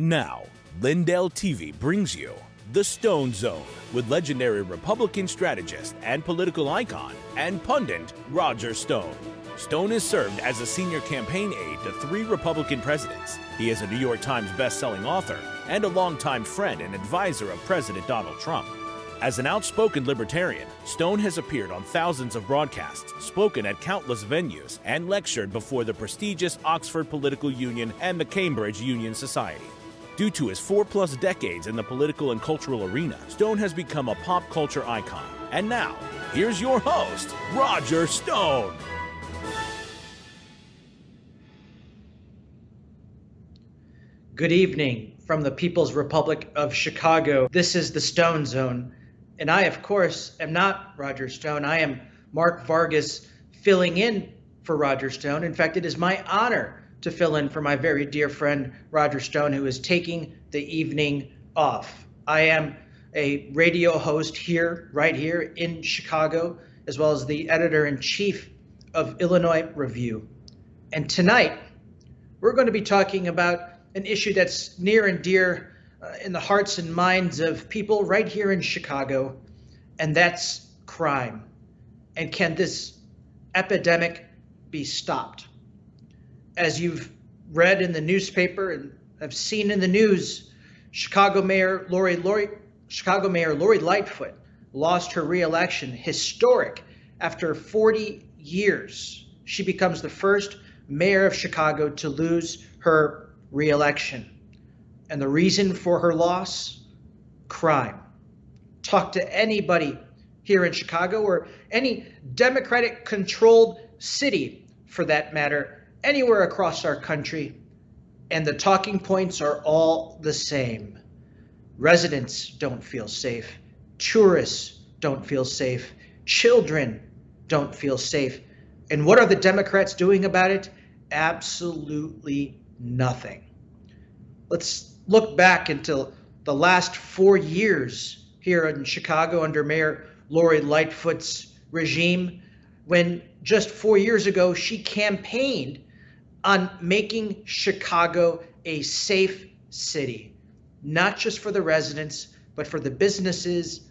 Now, Lindell TV brings you The Stone Zone with legendary Republican strategist and political icon and pundit Roger Stone. Stone has served as a senior campaign aide to 3 Republican presidents. He is a New York Times best-selling author and a longtime friend and advisor of President Donald Trump. As an outspoken libertarian, Stone has appeared on thousands of broadcasts, spoken at countless venues, and lectured before the prestigious Oxford Political Union and the Cambridge Union Society. Due to his 4+ decades in the political and cultural arena, Stone has become a pop culture icon. And now, here's your host, Roger Stone. Good evening from the People's Republic of Chicago. This is the Stone Zone. And I, of course, am not Roger Stone. I am Mark Vargas, filling in for Roger Stone. In fact, it is my honor to fill in for my very dear friend Roger Stone, who is taking the evening off. I am a radio host right here in Chicago, as well as the editor-in-chief of Illinois Review. And tonight, we're going to be talking about an issue that's near and dear in the hearts and minds of people right here in Chicago, and that's crime. And can this epidemic be stopped? As you've read in the newspaper and have seen in the news, Chicago Mayor Lori Lightfoot lost her re-election, historic, after 40 years. She becomes the first mayor of Chicago to lose her re-election. And the reason for her loss? Crime. Talk to anybody here in Chicago or any Democratic-controlled city, for that matter, anywhere across our country, and the talking points are all the same. Residents don't feel safe. Tourists don't feel safe. Children don't feel safe. And what are the Democrats doing about it? Absolutely nothing. Let's look back until the last 4 years here in Chicago under Mayor Lori Lightfoot's regime, when just 4 years ago she campaigned on making Chicago a safe city, not just for the residents, but for the businesses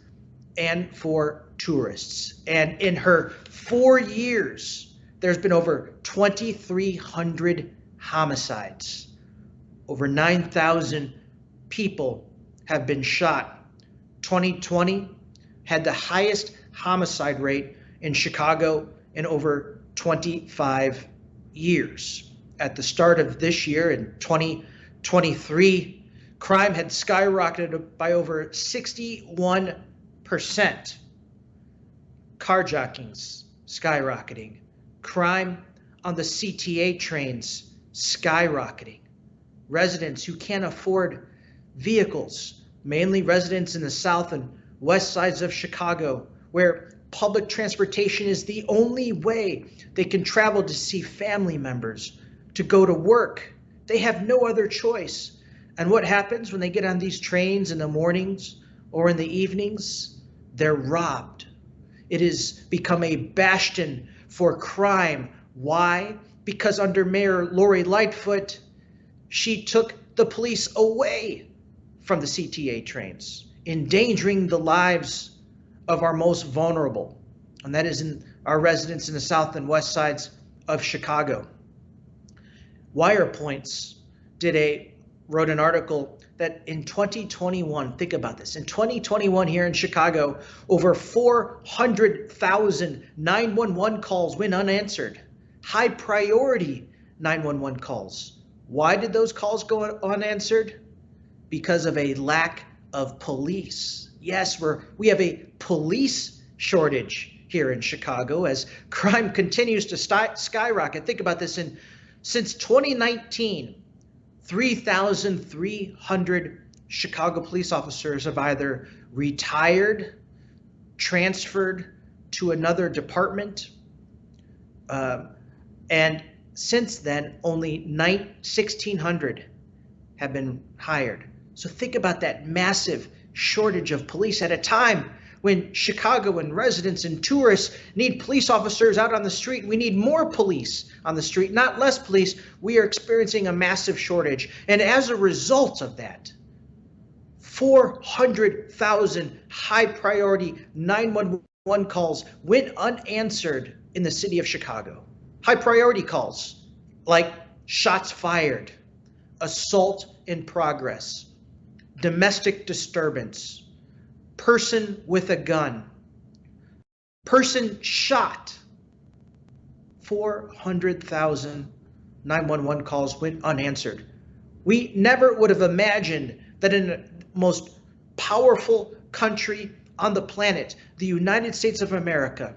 and for tourists. And in her 4 years, there's been over 2,300 homicides. Over 9,000 people have been shot. 2020 had the highest homicide rate in Chicago in over 25 years. At the start of this year, in 2023, crime had skyrocketed by over 61%. Carjackings skyrocketing. Crime on the CTA trains skyrocketing. Residents who can't afford vehicles, mainly residents in the south and west sides of Chicago, where public transportation is the only way they can travel to see family members, to go to work. They have no other choice. And what happens when they get on these trains in the mornings or in the evenings? They're robbed. It has become a bastion for crime. Why? Because under Mayor Lori Lightfoot, she took the police away from the CTA trains, endangering the lives of our most vulnerable, and that is in our residents in the south and west sides of Chicago. Wire Points wrote an article that in 2021, think about this, in 2021 here in Chicago, over 400,000 911 calls went unanswered, high priority 911 calls. Why did those calls go unanswered? Because of a lack of police. Yes, we have a police shortage here in Chicago as crime continues to skyrocket. Think about this. Since 2019, 3,300 Chicago police officers have either retired, transferred to another department, and since then, only 1,600 have been hired. So think about that massive shortage of police at a time when Chicagoan residents and tourists need police officers out on the street. We need more police on the street, not less police. We are experiencing a massive shortage. And as a result of that, 400,000 high priority 911 calls went unanswered in the city of Chicago. High priority calls like shots fired, assault in progress, domestic disturbance, person with a gun, person shot. 400,000 911 calls went unanswered. We never would have imagined that in the most powerful country on the planet, the United States of America,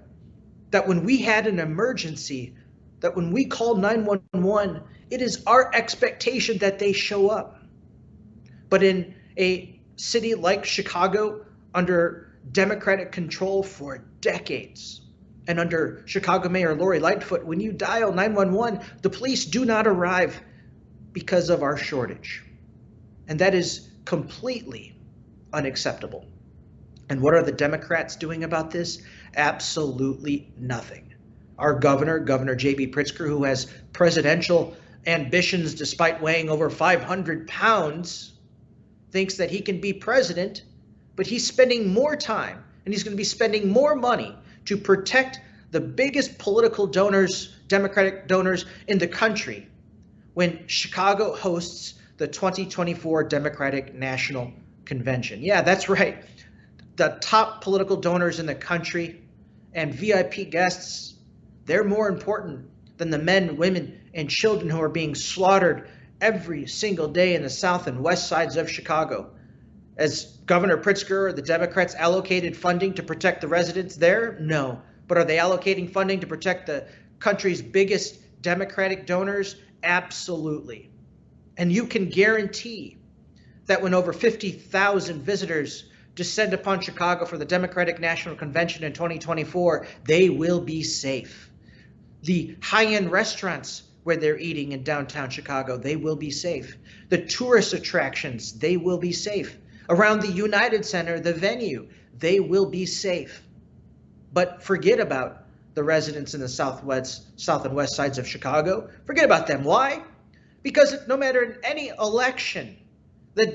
that when we had an emergency, that when we call 911, it is our expectation that they show up. But in a city like Chicago, under Democratic control for decades, and under Chicago Mayor Lori Lightfoot, when you dial 911, the police do not arrive because of our shortage. And that is completely unacceptable. And what are the Democrats doing about this? Absolutely nothing. Our Governor J.B. Pritzker, who has presidential ambitions despite weighing over 500 pounds, thinks that he can be president, but he's spending more time and he's going to be spending more money to protect the biggest political donors, Democratic donors in the country, when Chicago hosts the 2024 Democratic National Convention. Yeah, that's right. The top political donors in the country and VIP guests, they're more important than the men, women, and children who are being slaughtered every single day in the south and west sides of Chicago. As Governor Pritzker or the Democrats allocated funding to protect the residents there? No. But are they allocating funding to protect the country's biggest Democratic donors? Absolutely. And you can guarantee that when over 50,000 visitors descend upon Chicago for the Democratic National Convention in 2024, they will be safe. The high-end restaurants where they're eating in downtown Chicago, they will be safe. The tourist attractions, they will be safe. Around the United Center, the venue, they will be safe. But forget about the residents in the south and west sides of Chicago. Forget about them. Why? Because no matter in any election, the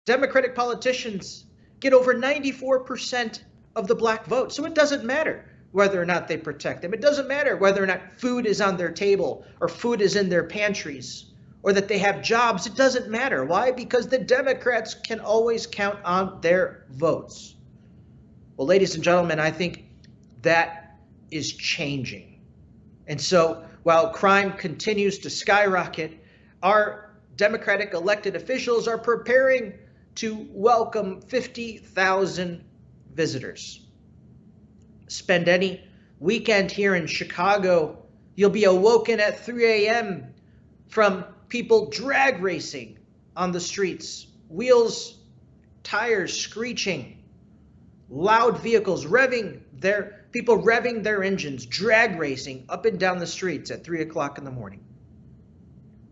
Democratic politicians get over 94% of the black vote. So it doesn't matter whether or not they protect them. It doesn't matter whether or not food is on their table or food is in their pantries or that they have jobs. It doesn't matter. Why? Because the Democrats can always count on their votes. Well, ladies and gentlemen, I think that is changing. And so while crime continues to skyrocket, our Democratic elected officials are preparing to welcome 50,000 visitors. Spend any weekend here in Chicago, you'll be awoken at 3 a.m. from people drag racing on the streets, wheels, tires screeching, loud vehicles people revving their engines, drag racing up and down the streets at 3 o'clock in the morning.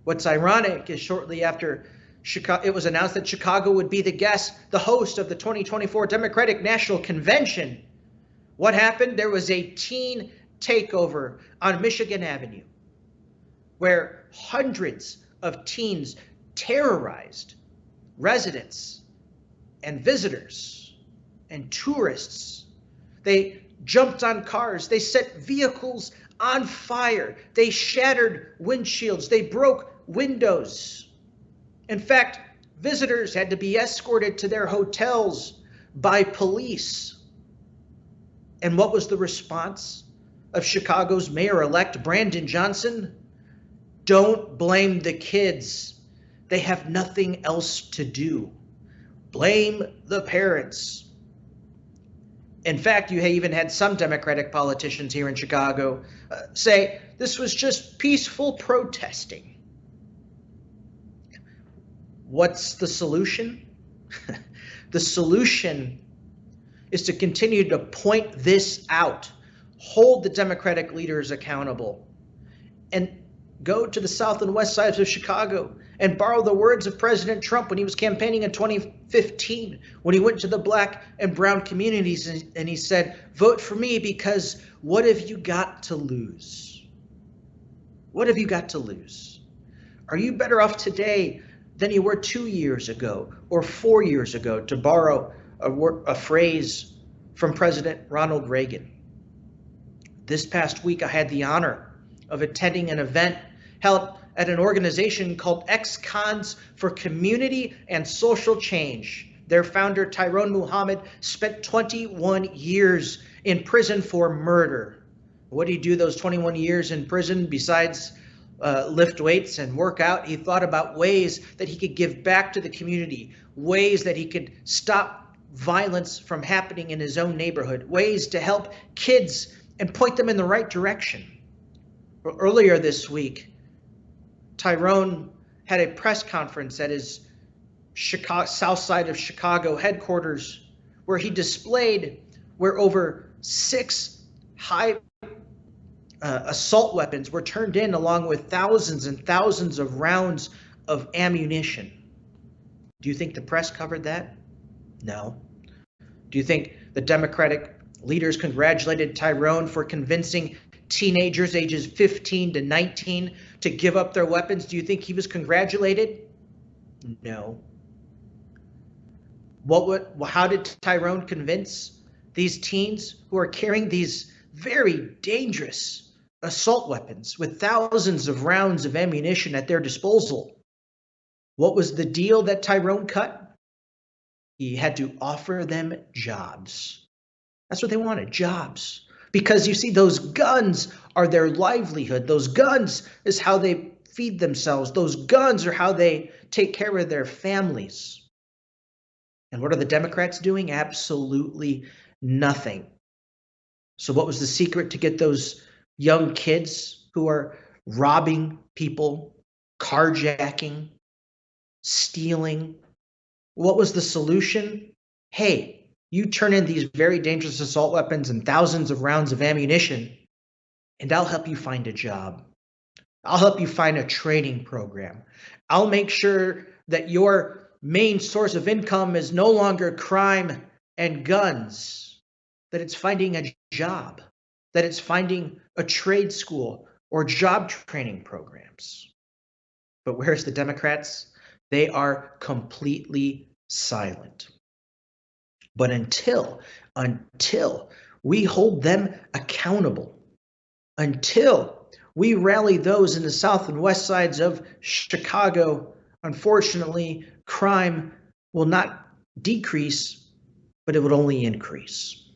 What's ironic is shortly after it was announced that Chicago would be the host of the 2024 Democratic National Convention. What happened? There was a teen takeover on Michigan Avenue where hundreds of teens terrorized residents and visitors and tourists. They jumped on cars. They set vehicles on fire. They shattered windshields. They broke windows. In fact, visitors had to be escorted to their hotels by police. And what was the response of Chicago's mayor-elect Brandon Johnson? Don't blame the kids. They have nothing else to do. Blame the parents. In fact, you even had some Democratic politicians here in Chicago say this was just peaceful protesting. What's the solution? The solution is to continue to point this out, hold the Democratic leaders accountable, and go to the south and west sides of Chicago and borrow the words of President Trump when he was campaigning in 2015, when he went to the black and brown communities and he said, vote for me because what have you got to lose? What have you got to lose? Are you better off today than you were 2 years ago or 4 years ago, to borrow a phrase from President Ronald Reagan? This past week, I had the honor of attending an event held at an organization called Ex-Cons for Community and Social Change. Their founder, Tyrone Muhammad, spent 21 years in prison for murder. What did he do those 21 years in prison besides lift weights and work out? He thought about ways that he could give back to the community, ways that he could stop violence from happening in his own neighborhood, ways to help kids and point them in the right direction. Earlier this week, Tyrone had a press conference at his south side of Chicago headquarters where he displayed where over 6 high assault weapons were turned in, along with thousands and thousands of rounds of ammunition. Do you think the press covered that? No. Do you think the Democratic leaders congratulated Tyrone for convincing teenagers ages 15 to 19 to give up their weapons? Do you think he was congratulated? No. How did Tyrone convince these teens who are carrying these very dangerous assault weapons with thousands of rounds of ammunition at their disposal? What was the deal that Tyrone cut? He had to offer them jobs. That's what they wanted, jobs. Because you see, those guns are their livelihood. Those guns is how they feed themselves. Those guns are how they take care of their families. And what are the Democrats doing? Absolutely nothing. So what was the secret to get those young kids who are robbing people, carjacking, stealing? What was the solution? Hey, you turn in these very dangerous assault weapons and thousands of rounds of ammunition, and I'll help you find a job. I'll help you find a training program. I'll make sure that your main source of income is no longer crime and guns, that it's finding a job, that it's finding a trade school or job training programs. But where's the Democrats? They are completely silent. But until we hold them accountable, until we rally those in the south and west sides of Chicago, unfortunately, crime will not decrease, but it will only increase.